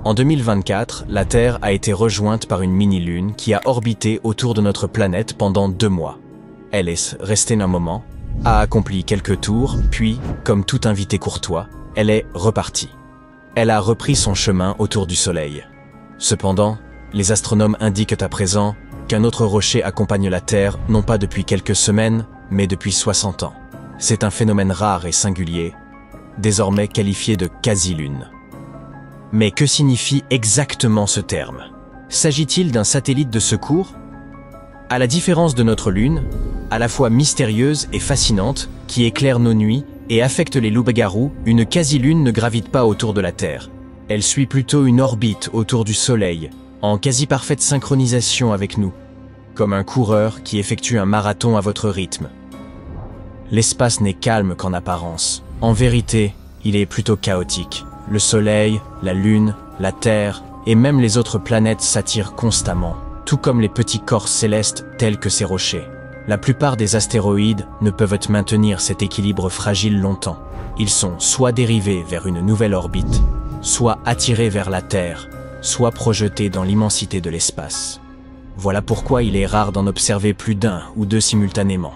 En 2024, la Terre a été rejointe par une mini-lune qui a orbité autour de notre planète pendant 2 mois. Elle est restée un moment, a accompli quelques tours, puis, comme tout invité courtois, elle est repartie. Elle a repris son chemin autour du Soleil. Cependant, les astronomes indiquent à présent qu'un autre rocher accompagne la Terre non pas depuis quelques semaines, mais depuis 60 ans. C'est un phénomène rare et singulier, désormais qualifié de quasi-lune. Mais que signifie exactement ce terme? S'agit-il d'un satellite de secours? À la différence de notre Lune, à la fois mystérieuse et fascinante, qui éclaire nos nuits et affecte les loups-garous, une quasi-lune ne gravite pas autour de la Terre. Elle suit plutôt une orbite autour du Soleil, en quasi-parfaite synchronisation avec nous, comme un coureur qui effectue un marathon à votre rythme. L'espace n'est calme qu'en apparence. En vérité, il est plutôt chaotique. Le Soleil, la Lune, la Terre et même les autres planètes s'attirent constamment, tout comme les petits corps célestes tels que ces rochers. La plupart des astéroïdes ne peuvent maintenir cet équilibre fragile longtemps. Ils sont soit dérivés vers une nouvelle orbite, soit attirés vers la Terre, soit projetés dans l'immensité de l'espace. Voilà pourquoi il est rare d'en observer plus d'un ou deux simultanément.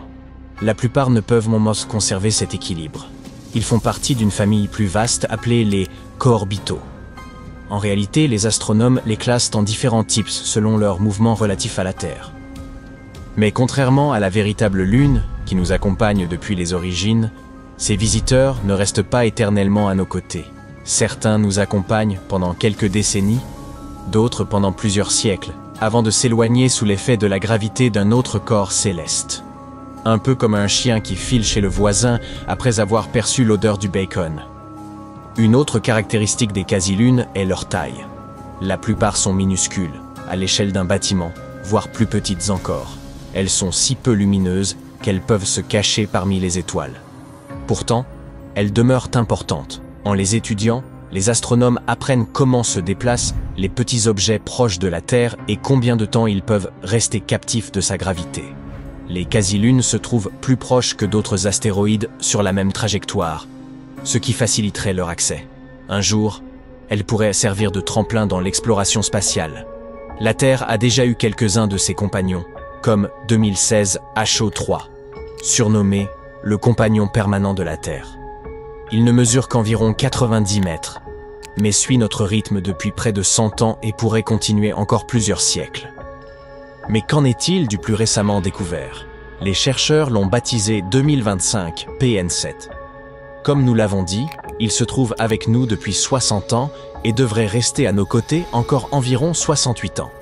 La plupart ne peuvent conserver cet équilibre. Ils font partie d'une famille plus vaste appelée les co-orbitaux. En réalité, les astronomes les classent en différents types selon leurs mouvements relatifs à la Terre. Mais contrairement à la véritable Lune, qui nous accompagne depuis les origines, ces visiteurs ne restent pas éternellement à nos côtés. Certains nous accompagnent pendant quelques décennies, d'autres pendant plusieurs siècles, avant de s'éloigner sous l'effet de la gravité d'un autre corps céleste. Un peu comme un chien qui file chez le voisin après avoir perçu l'odeur du bacon. Une autre caractéristique des quasi-lunes est leur taille. La plupart sont minuscules, à l'échelle d'un bâtiment, voire plus petites encore. Elles sont si peu lumineuses qu'elles peuvent se cacher parmi les étoiles. Pourtant, elles demeurent importantes. En les étudiant, les astronomes apprennent comment se déplacent les petits objets proches de la Terre et combien de temps ils peuvent rester captifs de sa gravité. Les quasi-lunes se trouvent plus proches que d'autres astéroïdes sur la même trajectoire, ce qui faciliterait leur accès. Un jour, elles pourraient servir de tremplin dans l'exploration spatiale. La Terre a déjà eu quelques-uns de ses compagnons, comme 2016 HO3, surnommé le compagnon permanent de la Terre. Il ne mesure qu'environ 90 mètres, mais suit notre rythme depuis près de 100 ans et pourrait continuer encore plusieurs siècles. Mais qu'en est-il du plus récemment découvert? Les chercheurs l'ont baptisé 2025 PN7. Comme nous l'avons dit, il se trouve avec nous depuis 60 ans et devrait rester à nos côtés encore environ 68 ans.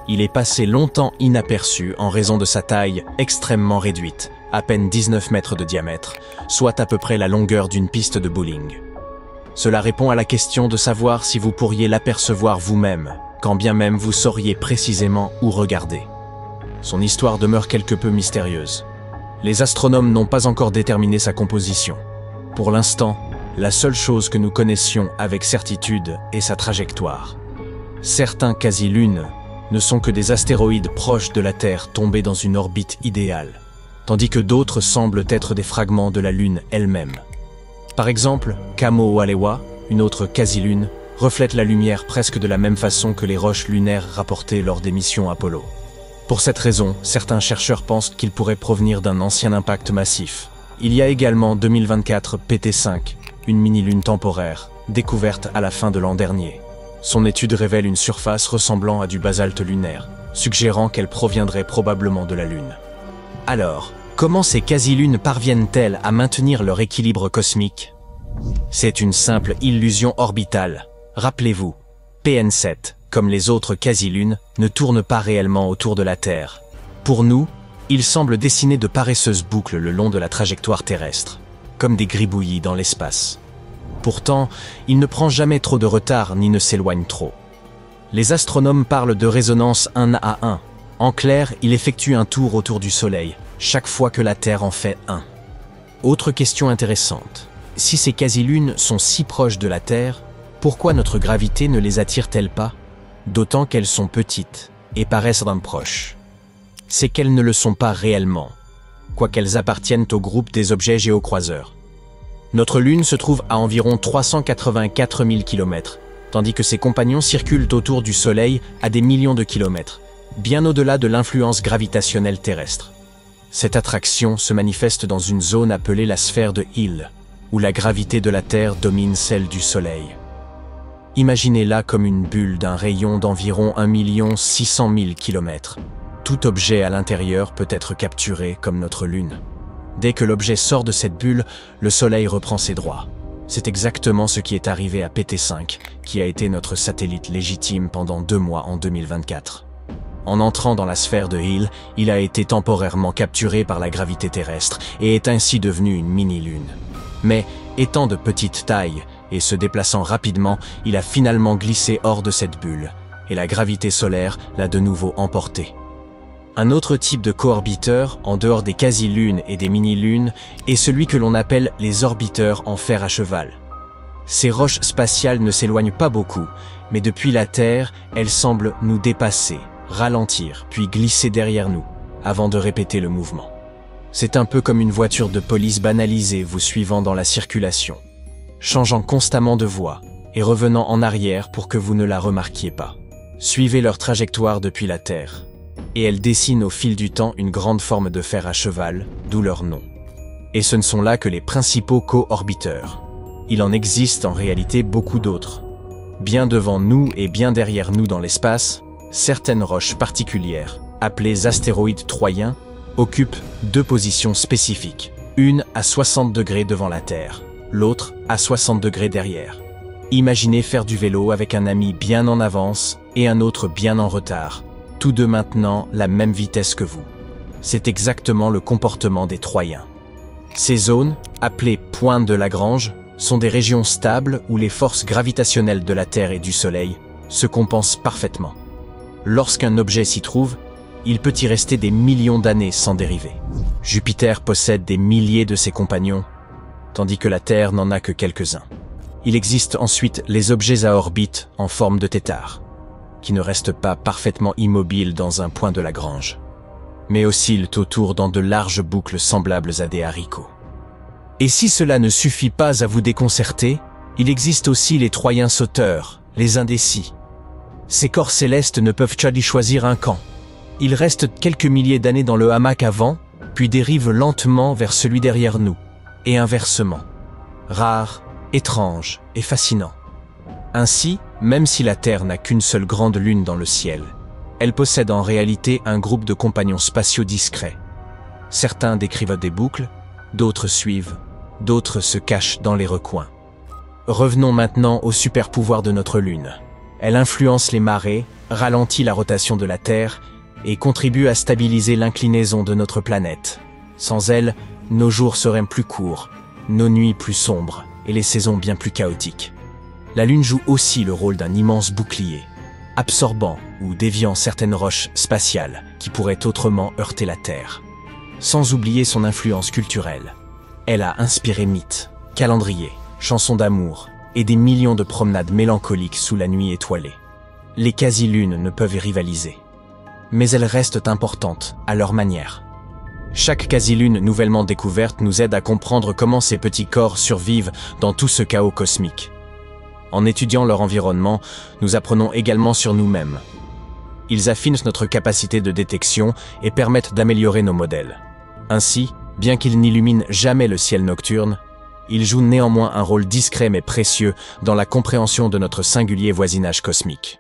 Il est passé longtemps inaperçu en raison de sa taille extrêmement réduite, à peine 19 mètres de diamètre, soit à peu près la longueur d'une piste de bowling. Cela répond à la question de savoir si vous pourriez l'apercevoir vous-même, quand bien même vous sauriez précisément où regarder. Son histoire demeure quelque peu mystérieuse. Les astronomes n'ont pas encore déterminé sa composition. Pour l'instant, la seule chose que nous connaissions avec certitude est sa trajectoire. Certains quasi-lunes ne sont que des astéroïdes proches de la Terre tombés dans une orbite idéale, tandis que d'autres semblent être des fragments de la Lune elle-même. Par exemple, Kamo-Walewa, une autre quasi-lune, reflète la lumière presque de la même façon que les roches lunaires rapportées lors des missions Apollo. Pour cette raison, certains chercheurs pensent qu'il pourrait provenir d'un ancien impact massif. Il y a également 2024 PT5, une mini-lune temporaire, découverte à la fin de l'an dernier. Son étude révèle une surface ressemblant à du basalte lunaire, suggérant qu'elle proviendrait probablement de la Lune. Alors, comment ces quasi-lunes parviennent-elles à maintenir leur équilibre cosmique? C'est une simple illusion orbitale. Rappelez-vous, PN7, comme les autres quasi-lunes, ne tourne pas réellement autour de la Terre. Pour nous, il semble dessiner de paresseuses boucles le long de la trajectoire terrestre, comme des gribouillis dans l'espace. Pourtant, il ne prend jamais trop de retard ni ne s'éloigne trop. Les astronomes parlent de résonance 1 à 1. En clair, il effectue un tour autour du Soleil, chaque fois que la Terre en fait un. Autre question intéressante. Si ces quasi-lunes sont si proches de la Terre, pourquoi notre gravité ne les attire-t-elle pas? D'autant qu'elles sont petites et paraissent d'un proche. C'est qu'elles ne le sont pas réellement, quoiqu'elles appartiennent au groupe des objets géocroiseurs. Notre Lune se trouve à environ 384 000 km, tandis que ses compagnons circulent autour du Soleil à des millions de kilomètres, bien au-delà de l'influence gravitationnelle terrestre. Cette attraction se manifeste dans une zone appelée la sphère de Hill, où la gravité de la Terre domine celle du Soleil. Imaginez-la comme une bulle d'un rayon d'environ 1 600 000 km. Tout objet à l'intérieur peut être capturé comme notre Lune. Dès que l'objet sort de cette bulle, le Soleil reprend ses droits. C'est exactement ce qui est arrivé à PT5, qui a été notre satellite légitime pendant 2 mois en 2024. En entrant dans la sphère de Hill, il a été temporairement capturé par la gravité terrestre et est ainsi devenu une mini-lune. Mais, étant de petite taille et se déplaçant rapidement, il a finalement glissé hors de cette bulle, et la gravité solaire l'a de nouveau emporté. Un autre type de coorbiteur, en dehors des quasi-lunes et des mini-lunes, est celui que l'on appelle les orbiteurs en fer à cheval. Ces roches spatiales ne s'éloignent pas beaucoup, mais depuis la Terre, elles semblent nous dépasser, ralentir, puis glisser derrière nous, avant de répéter le mouvement. C'est un peu comme une voiture de police banalisée vous suivant dans la circulation, changeant constamment de voie et revenant en arrière pour que vous ne la remarquiez pas. Suivez leur trajectoire depuis la Terre, et elles dessinent au fil du temps une grande forme de fer à cheval, d'où leur nom. Et ce ne sont là que les principaux co-orbiteurs. Il en existe en réalité beaucoup d'autres. Bien devant nous et bien derrière nous dans l'espace, certaines roches particulières, appelées astéroïdes troyens, occupent 2 positions spécifiques, une à 60 degrés devant la Terre, l'autre à 60 degrés derrière. Imaginez faire du vélo avec un ami bien en avance et un autre bien en retard, tous deux maintenant la même vitesse que vous. C'est exactement le comportement des Troyens. Ces zones, appelées points de Lagrange, sont des régions stables où les forces gravitationnelles de la Terre et du Soleil se compensent parfaitement. Lorsqu'un objet s'y trouve, il peut y rester des millions d'années sans dériver. Jupiter possède des milliers de ses compagnons, tandis que la Terre n'en a que quelques-uns. Il existe ensuite les objets à orbite en forme de tétard, qui ne restent pas parfaitement immobiles dans un point de Lagrange, mais oscillent autour dans de larges boucles semblables à des haricots. Et si cela ne suffit pas à vous déconcerter, il existe aussi les Troyens sauteurs, les indécis. Ces corps célestes ne peuvent pas y choisir un camp. Ils restent quelques milliers d'années dans le hamac avant, puis dérivent lentement vers celui derrière nous, et inversement. Rare, étrange et fascinant. Ainsi, même si la Terre n'a qu'une seule grande lune dans le ciel, elle possède en réalité un groupe de compagnons spatiaux discrets. Certains décrivent des boucles, d'autres suivent, d'autres se cachent dans les recoins. Revenons maintenant au super pouvoir de notre Lune. Elle influence les marées, ralentit la rotation de la Terre et contribue à stabiliser l'inclinaison de notre planète. Sans elle, nos jours seraient plus courts, nos nuits plus sombres et les saisons bien plus chaotiques. La Lune joue aussi le rôle d'un immense bouclier, absorbant ou déviant certaines roches spatiales qui pourraient autrement heurter la Terre. Sans oublier son influence culturelle. Elle a inspiré mythes, calendriers, chansons d'amour et des millions de promenades mélancoliques sous la nuit étoilée. Les quasi-lunes ne peuvent y rivaliser. Mais elles restent importantes, à leur manière. Chaque quasi-lune nouvellement découverte nous aide à comprendre comment ces petits corps survivent dans tout ce chaos cosmique. En étudiant leur environnement, nous apprenons également sur nous-mêmes. Ils affinent notre capacité de détection et permettent d'améliorer nos modèles. Ainsi, bien qu'ils n'illuminent jamais le ciel nocturne, ils jouent néanmoins un rôle discret mais précieux dans la compréhension de notre singulier voisinage cosmique.